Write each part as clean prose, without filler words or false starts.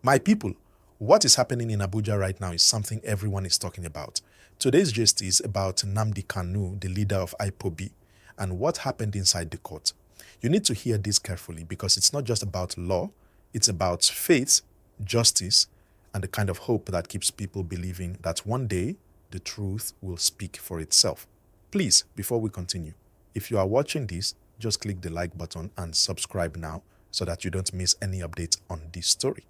My people, what is happening in Abuja right now is something everyone is talking about. Today's gist is about Nnamdi Kanu, the leader of IPOB, and what happened inside the court. You need to hear this carefully because it's not just about law, it's about faith, justice, and the kind of hope that keeps people believing that one day the truth will speak for itself. Please, before we continue, if you are watching this, just click the like button and subscribe now so that you don't miss any updates on this story.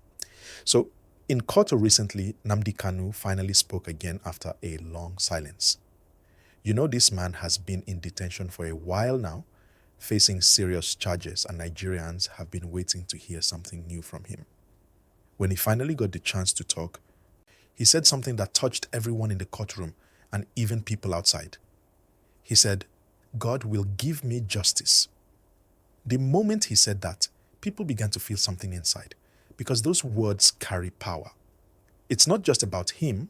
So, in court recently, Nnamdi Kanu finally spoke again after a long silence. You know, this man has been in detention for a while now, facing serious charges, and Nigerians have been waiting to hear something new from him. When he finally got the chance to talk, he said something that touched everyone in the courtroom and even people outside. He said, "God will give me justice." The moment he said that, people began to feel something inside, because those words carry power. It's not just about him,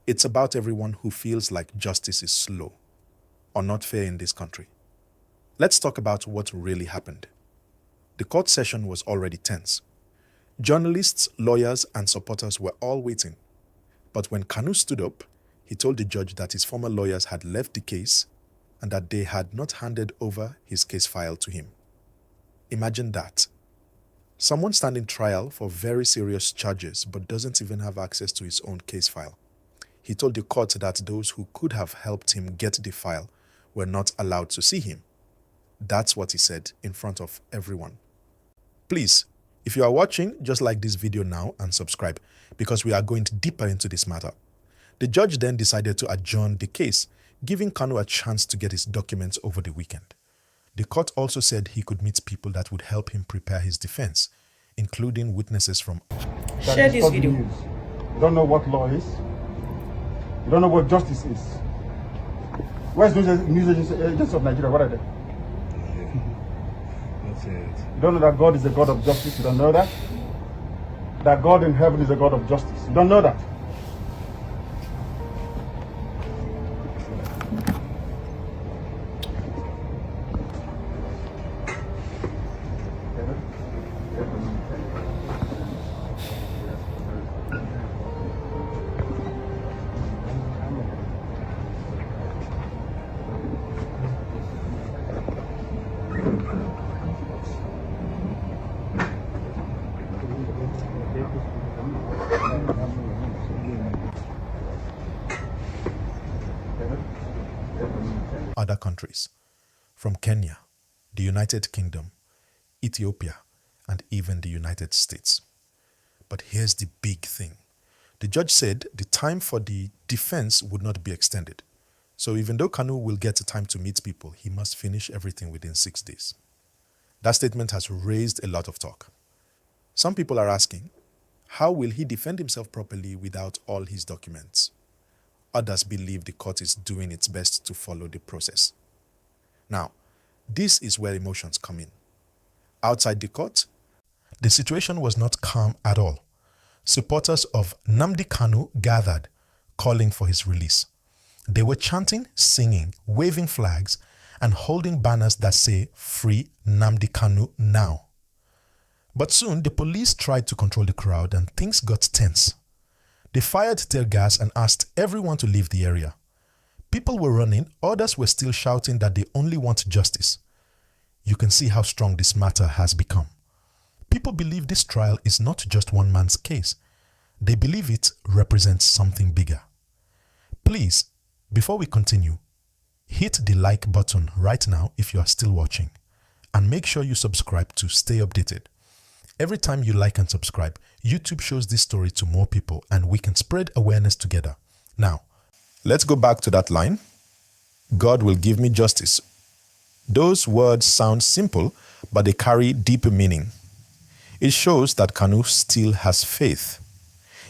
it's about everyone who feels like justice is slow or not fair in this country. Let's talk about what really happened. The court session was already tense. Journalists, lawyers, and supporters were all waiting. But when Kanu stood up, he told the judge that his former lawyers had left the case and that they had not handed over his case file to him. Imagine that. Someone standing trial for very serious charges but doesn't even have access to his own case file. He told the court that those who could have helped him get the file were not allowed to see him. That's what he said in front of everyone. Please, if you are watching, just like this video now and subscribe, because we are going deeper into this matter. The judge then decided to adjourn the case, giving Kanu a chance to get his documents over the weekend. The court also said he could meet people that would help him prepare his defense, including witnesses from... Share this video. You don't know what law is. You don't know what justice is. Where's the news agents of Nigeria? What are they? That's it. You don't know that God is a God of justice. You don't know that? That God in heaven is a God of justice. You don't know that? Other countries, from Kenya, the United Kingdom, Ethiopia, and even the United States. But here's the big thing. The judge said the time for the defense would not be extended. So even though Kanu will get time to meet people, he must finish everything within 6 days. That statement has raised a lot of talk. Some people are asking, how will he defend himself properly without all his documents? Others believe the court is doing its best to follow the process. Now, this is where emotions come in. Outside the court, the situation was not calm at all. Supporters of Nnamdi Kanu gathered, calling for his release. They were chanting, singing, waving flags, and holding banners that say, "Free Nnamdi Kanu now." But soon, the police tried to control the crowd and things got tense. They fired tear gas and asked everyone to leave the area. People were running, others were still shouting that they only want justice. You can see how strong this matter has become. People believe this trial is not just one man's case. They believe it represents something bigger. Please, before we continue, hit the like button right now if you are still watching, and make sure you subscribe to stay updated. Every time you like and subscribe, YouTube shows this story to more people and we can spread awareness together. Now, let's go back to that line. God will give me justice. Those words sound simple, but they carry deeper meaning. It shows that Kanu still has faith.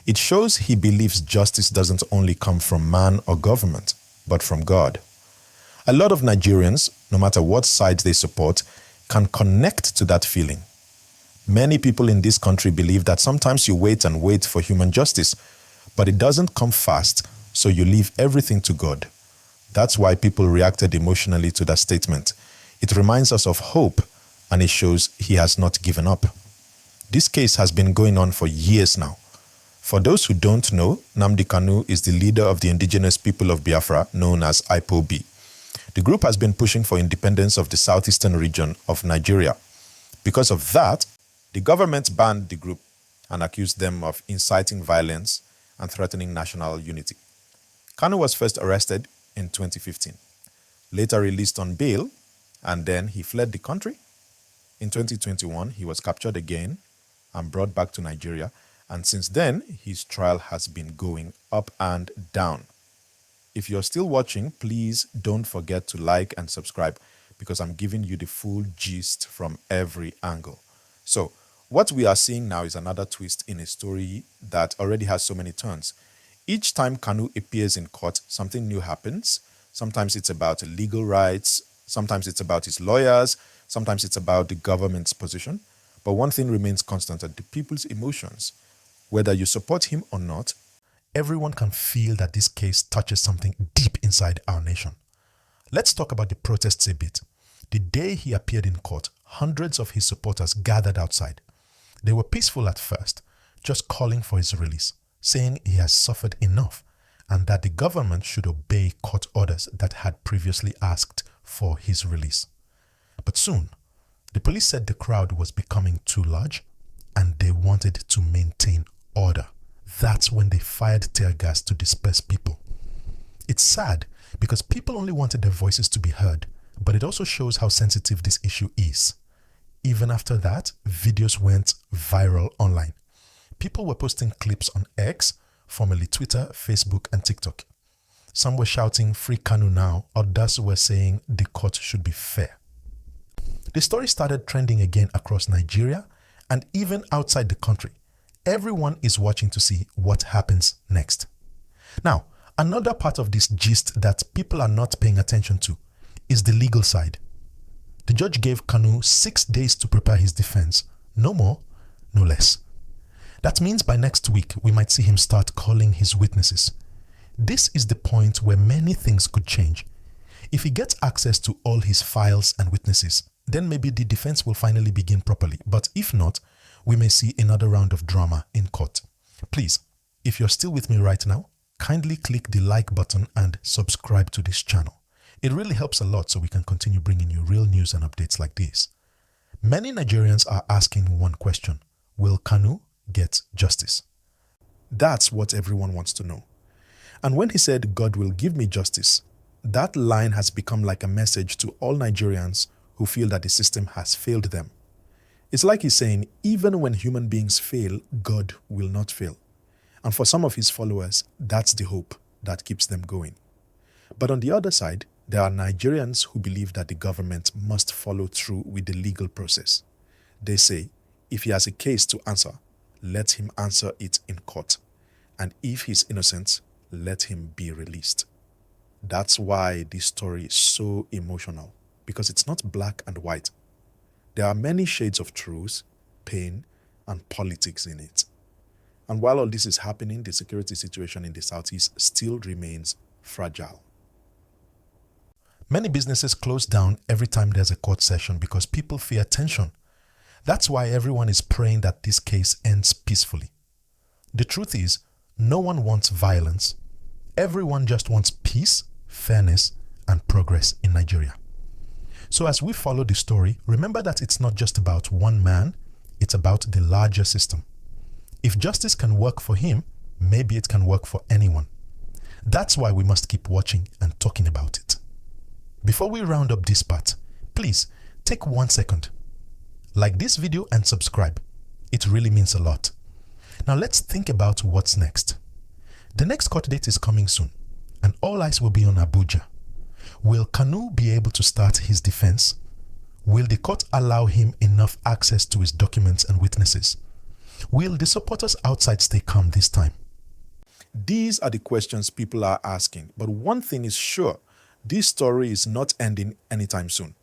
It shows he believes justice doesn't only come from man or government, but from God. A lot of Nigerians, no matter what side they support, can connect to that feeling. Many people in this country believe that sometimes you wait and wait for human justice, but it doesn't come fast, so you leave everything to God. That's why people reacted emotionally to that statement. It reminds us of hope, and it shows he has not given up. This case has been going on for years now. For those who don't know, Nnamdi Kanu is the leader of the indigenous people of Biafra, known as IPOB. The group has been pushing for independence of the southeastern region of Nigeria. Because of that, the government banned the group and accused them of inciting violence and threatening national unity. Kanu was first arrested in 2015, later released on bail, and then he fled the country. In 2021, he was captured again and brought back to Nigeria, and since then, his trial has been going up and down. If you're still watching, please don't forget to like and subscribe because I'm giving you the full gist from every angle. So, what we are seeing now is another twist in a story that already has so many turns. Each time Kanu appears in court, something new happens. Sometimes it's about legal rights, sometimes it's about his lawyers, sometimes it's about the government's position. But one thing remains constant, the people's emotions. Whether you support him or not, everyone can feel that this case touches something deep inside our nation. Let's talk about the protests a bit. The day he appeared in court, hundreds of his supporters gathered outside. They were peaceful at first, just calling for his release, saying he has suffered enough and that the government should obey court orders that had previously asked for his release. But soon, the police said the crowd was becoming too large and they wanted to maintain order. That's when they fired tear gas to disperse people. It's sad because people only wanted their voices to be heard, but it also shows how sensitive this issue is. Even after that, videos went viral online. People were posting clips on X, formerly Twitter, Facebook, and TikTok. Some were shouting, "Free Kanu now," others were saying the court should be fair. The story started trending again across Nigeria and even outside the country. Everyone is watching to see what happens next. Now, another part of this gist that people are not paying attention to is the legal side. The judge gave Kanu 6 days to prepare his defense. No more, no less. That means by next week, we might see him start calling his witnesses. This is the point where many things could change. If he gets access to all his files and witnesses, then maybe the defense will finally begin properly. But if not, we may see another round of drama in court. Please, if you're still with me right now, kindly click the like button and subscribe to this channel. It really helps a lot so we can continue bringing you real news and updates like this. Many Nigerians are asking one question: will Kanu get justice? That's what everyone wants to know. And when he said, "God will give me justice," that line has become like a message to all Nigerians who feel that the system has failed them. It's like he's saying, even when human beings fail, God will not fail. And for some of his followers, that's the hope that keeps them going. But on the other side, there are Nigerians who believe that the government must follow through with the legal process. They say, if he has a case to answer, let him answer it in court. And if he's innocent, let him be released. That's why this story is so emotional, because it's not black and white. There are many shades of truth, pain, and politics in it. And while all this is happening, the security situation in the southeast still remains fragile. Many businesses close down every time there's a court session because people fear tension. That's why everyone is praying that this case ends peacefully. The truth is, no one wants violence. Everyone just wants peace, fairness, and progress in Nigeria. So as we follow the story, remember that it's not just about one man, it's about the larger system. If justice can work for him, maybe it can work for anyone. That's why we must keep watching and talking about it. Before we round up this part, please take 1 second. Like this video and subscribe. It really means a lot. Now let's think about what's next. The next court date is coming soon, and all eyes will be on Abuja. Will Kanu be able to start his defense? Will the court allow him enough access to his documents and witnesses? Will the supporters outside stay calm this time? These are the questions people are asking, but one thing is sure. This story is not ending anytime soon.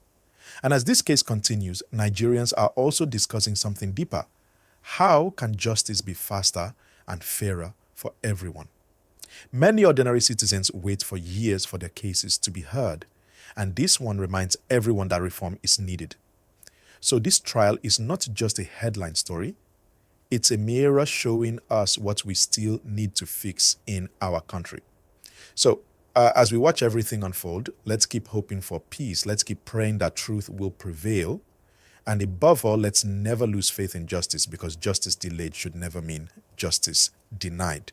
And as this case continues, Nigerians are also discussing something deeper. How can justice be faster and fairer for everyone? Many ordinary citizens wait for years for their cases to be heard, and this one reminds everyone that reform is needed. So this trial is not just a headline story, It's a mirror showing us what we still need to fix in our country. So, as we watch everything unfold, let's keep hoping for peace. Let's keep praying that truth will prevail. And above all, let's never lose faith in justice, because justice delayed should never mean justice denied.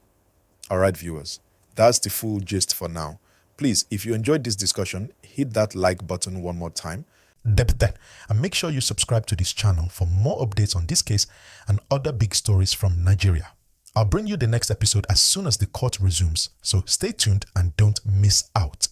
All right, viewers, that's the full gist for now. Please, if you enjoyed this discussion, hit that like button one more time. And make sure you subscribe to this channel for more updates on this case and other big stories from Nigeria. I'll bring you the next episode as soon as the court resumes, so stay tuned and don't miss out.